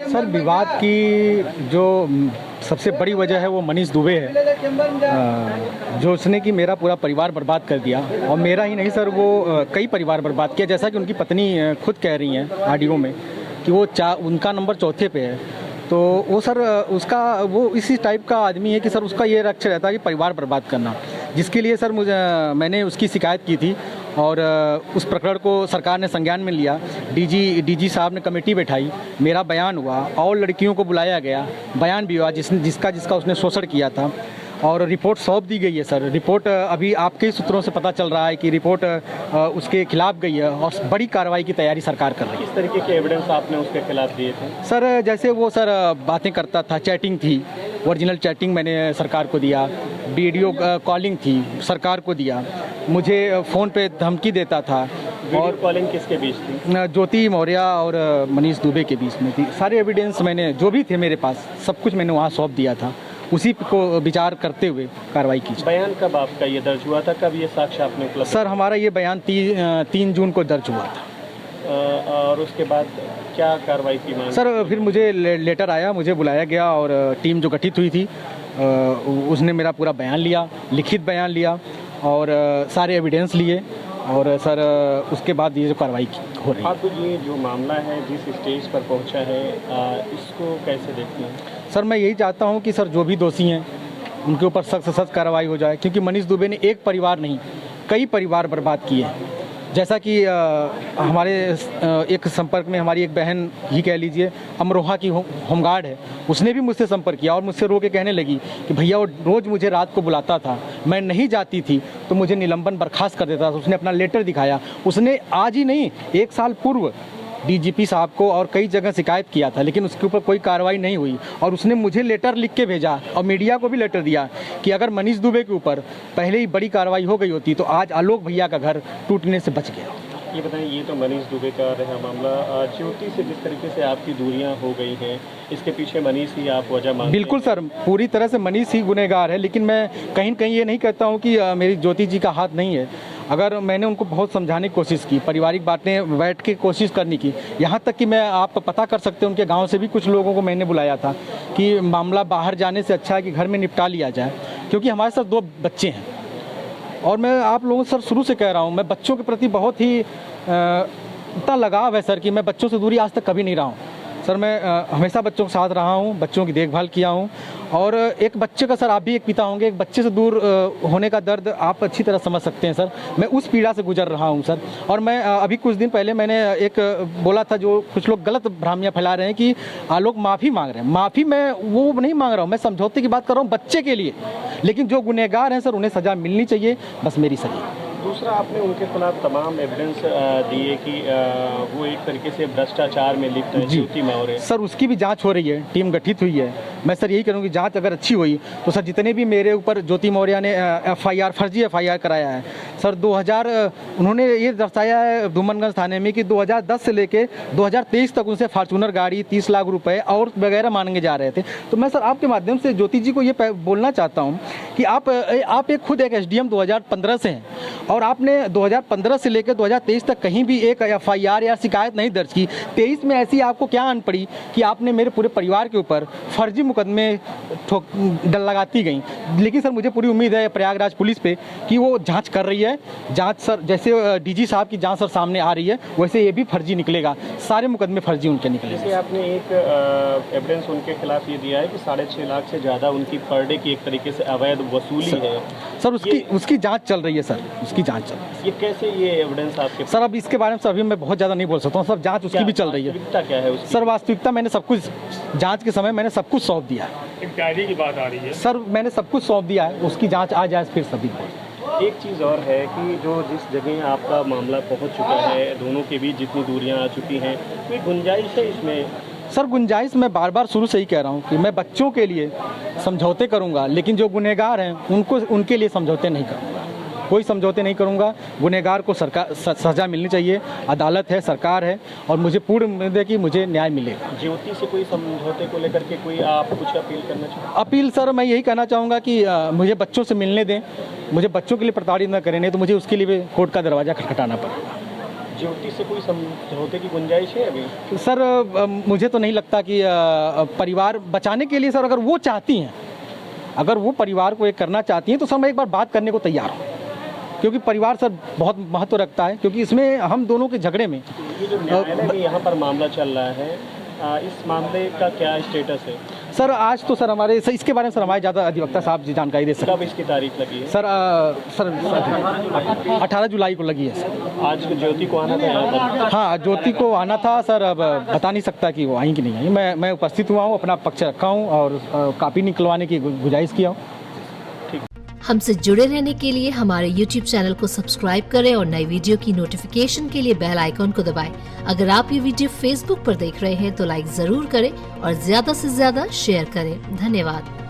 Sir विवाद की जो सबसे बड़ी वजह है वो मनीष दुबे है, जो उसने कि मेरा पूरा परिवार बर्बाद कर दिया। और मेरा ही नहीं सर, वो कई परिवार बर्बाद किया। जैसा कि उनकी पत्नी खुद कह रही हैं ऑडियो में कि वो उनका नंबर चौथे पे है। तो वो सर उसका वो इसी टाइप का आदमी है कि सर उसका ये लक्ष्य रहता है कि परिवार बर्बाद करना, जिसके लिए सर मैंने उसकी शिकायत की थी और उस प्रकरण को सरकार ने संज्ञान में लिया। डीजी साहब ने कमेटी बैठाई, मेरा बयान हुआ और लड़कियों को बुलाया गया, बयान भी हुआ जिसका उसने शोषण किया था और रिपोर्ट सौंप दी गई है। सर रिपोर्ट अभी आपके ही सूत्रों से पता चल रहा है कि रिपोर्ट उसके खिलाफ गई है और बड़ी कार्रवाई की तैयारी सरकार कर रही है। किस तरीके के एविडेंस आपने उसके खिलाफ दिए थे? सर जैसे वो सर बातें करता था, चैटिंग थी, ओरिजिनल चैटिंग मैंने सरकार को दिया, वीडियो कॉलिंग थी सरकार को दिया, मुझे फ़ोन पे धमकी देता था। और कॉलिंग किसके बीच थी? ज्योति मौर्य और मनीष दुबे के बीच में थी। सारे एविडेंस मैंने जो भी थे मेरे पास सब कुछ मैंने वहाँ सौंप दिया था, उसी को विचार करते हुए कार्रवाई की। बयान कब आपका ये दर्ज हुआ था, कब ये साक्ष्य आपने उपलब्ध? सर हमारा ये बयान 3 जून को दर्ज हुआ था। और उसके बाद क्या कार्रवाई की मांग? सर फिर मुझे लेटर आया, मुझे बुलाया गया और टीम जो गठित हुई थी उसने मेरा पूरा बयान लिया, लिखित बयान लिया और सारे एविडेंस लिए और सर उसके बाद ये जो कार्रवाई हो रही है। आप ये जो मामला है जिस स्टेज पर पहुंचा है इसको कैसे देखते हैं? सर मैं यही चाहता हूं कि सर जो भी दोषी हैं उनके ऊपर सख्त से सख्त कार्रवाई हो जाए, क्योंकि मनीष दुबे ने एक परिवार नहीं कई परिवार बर्बाद किए हैं। जैसा कि हमारे एक संपर्क में हमारी एक बहन ही कह लीजिए, अमरोहा की होमगार्ड है, उसने भी मुझसे संपर्क किया और मुझसे रो के कहने लगी कि भैया वो रोज़ मुझे रात को बुलाता था, मैं नहीं जाती थी तो मुझे निलंबन बर्खास्त कर देता था। उसने अपना लेटर दिखाया, उसने आज ही नहीं 1 साल पूर्व डीजीपी साहब को और कई जगह शिकायत किया था, लेकिन उसके ऊपर कोई कार्रवाई नहीं हुई। और उसने मुझे लेटर लिख के भेजा और मीडिया को भी लेटर दिया कि अगर मनीष दुबे के ऊपर पहले ही बड़ी कार्रवाई हो गई होती तो आज आलोक भैया का घर टूटने से बच गया। ये बताएं, ये तो मनीष दुबे का रहा मामला, ज्योति से जिस तरीके से आपकी दूरियां हो गई हैं, इसके पीछे मनीष ही आप वजह मानते हैं? बिल्कुल सर, पूरी तरह से मनीष ही गुनहगार है, लेकिन मैं कहीं कहीं ये नहीं कहता हूँ कि मेरी ज्योति जी का हाथ नहीं है। अगर मैंने उनको बहुत समझाने की कोशिश की, पारिवारिक बातें बैठ के कोशिश करने की, यहाँ तक कि मैं आप पता कर सकते हैं उनके गांव से भी कुछ लोगों को मैंने बुलाया था कि मामला बाहर जाने से अच्छा है कि घर में निपटा लिया जाए, क्योंकि हमारे साथ 2 बच्चे हैं। और मैं आप लोगों से सर शुरू से कह रहा हूँ, मैं बच्चों के प्रति बहुत ही इतना लगाव है सर कि मैं बच्चों से दूरी आज तक कभी नहीं रहा हूँ। सर मैं हमेशा बच्चों के साथ रहा हूँ, बच्चों की देखभाल किया हूँ। और एक बच्चे का सर आप भी एक पिता होंगे, एक बच्चे से दूर होने का दर्द आप अच्छी तरह समझ सकते हैं सर। मैं उस पीड़ा से गुजर रहा हूँ सर। और मैं अभी कुछ दिन पहले मैंने एक बोला था, जो कुछ लोग गलत भ्रांतियाँ फैला रहे हैं कि आलोक माफ़ी मांग रहे हैं। माफ़ी मैं वो नहीं मांग रहा हूँ, मैं समझौते की बात कर रहा हूँ बच्चे के लिए। लेकिन जो गुनहगार हैं सर उन्हें सज़ा मिलनी चाहिए, बस मेरी सही। दूसरा, आपने उनके खिलाफ तमाम एविडेंस दिए कि वो एक तरीके से भ्रष्टाचार में लिप्त है। ज्योति मौर्य सर उसकी भी जांच हो रही है, टीम गठित हुई है। मैं सर यही करूँगी, जांच अगर अच्छी हुई तो सर जितने भी मेरे ऊपर ज्योति मौर्य ने फर्जी एफआईआर कराया है सर, 2000 उन्होंने ये दर्शाया है धूमनगंज थाने में कि 2010 से लेके 2023 तक उनसे फॉर्चूनर गाड़ी, 30 लाख रुपए और वगैरह मांगे जा रहे थे। तो मैं सर आपके माध्यम से ज्योति जी को ये बोलना चाहता हूँ कि आप एक खुद एक एसडीएम 2015 से हैं और आपने 2015 से लेकर 2023 तक कहीं भी एक एफआईआर या शिकायत नहीं दर्ज की। 23 में ऐसी आपको क्या आन पड़ी कि आपने मेरे पूरे परिवार के ऊपर फर्जी मुकदमे डल लगाती गई। लेकिन सर मुझे पूरी उम्मीद है प्रयागराज पुलिस पे कि वो जांच कर रही है। जांच सर जैसे डीजी साहब की जांच सर सामने आ रही है, वैसे ये भी फर्जी निकलेगा, सारे मुकदमे फर्जी उनके निकलेंगे। जैसे आपने एक एविडेंस उनके खिलाफ ये दिया है कि 6.5 लाख से ज़्यादा उनकी पर डे की एक तरीके से अवैध वसूली है सर। उसकी जाँच चल रही है सर, उसकी जाँच चल रही है। ये कैसे ये एविडेंस आपके? सर अब इसके बारे में सर अभी मैं बहुत ज़्यादा नहीं बोल सकता हूँ सर, जांच उसकी भी चल रही है। वास्तविकता क्या है उसकी? सर वास्तविकता मैंने सब कुछ जांच के समय मैंने सब कुछ सौंप दिया है। एक डायरी की बात आ रही है सर, मैंने सब कुछ सौंप दिया है, उसकी जांच आ जाए फिर सभी। एक चीज़ और है कि जो जिस जगह आपका मामला पहुंच चुका है, दोनों के बीच जितनी दूरियां आ चुकी हैं, कोई गुंजाइश है इसमें? सर गुंजाइश मैं बार बार शुरू से ही कह रहा हूँ कि मैं बच्चों के लिए समझौते करूँगा, लेकिन जो गुनहगार हैं उनके लिए समझौते नहीं करूँगा, कोई समझौते नहीं करूँगा। गुनहगार को सरकार सज़ा मिलनी चाहिए, अदालत है, सरकार है और मुझे पूर्ण उम्मीद है कि मुझे न्याय मिलेगा। ज्योति से कोई समझौते को लेकर के कोई आप कुछ अपील करना चाहते? अपील सर मैं यही कहना चाहूँगा कि मुझे बच्चों से मिलने दें, मुझे बच्चों के लिए प्रताड़ित न करें, नहीं तो मुझे उसके लिए भी कोर्ट का दरवाज़ा खटखटाना पड़ेगा। ज्योति से कोई समझौते की गुंजाइश है अभी? सर मुझे तो नहीं लगता कि परिवार बचाने के लिए सर, अगर वो चाहती हैं, अगर वो परिवार को एक करना चाहती हैं तो सर मैं एक बार बात करने को तैयार हूँ, क्योंकि परिवार सर बहुत महत्व रखता है, क्योंकि इसमें हम दोनों के झगड़े में ये जो न्यायालय में यहाँ पर मामला चल रहा है, इस मामले का क्या स्टेटस है? सर आज तो सर हमारे इसके बारे में सर हमारे ज़्यादा अधिवक्ता साहब जी जानकारी दे सकते कब इसकी तारीख लगी है? सर 18 जुलाई को लगी है सर। आज ज्योति को आना था यहाँ पर? हाँ, ज्योति को आना था सर, अब बता नहीं सकता कि वो आई कि नहीं आई। मैं उपस्थित हुआ हूँ, अपना पक्ष रखा हूँ और कॉपी निकलवाने की गुजारिश किया हूँ। हमसे जुड़े रहने के लिए हमारे YouTube चैनल को सब्सक्राइब करें और नई वीडियो की नोटिफिकेशन के लिए बेल आइकॉन को दबाएं। अगर आप ये वीडियो Facebook पर देख रहे हैं तो लाइक जरूर करें और ज्यादा से ज्यादा शेयर करें। धन्यवाद।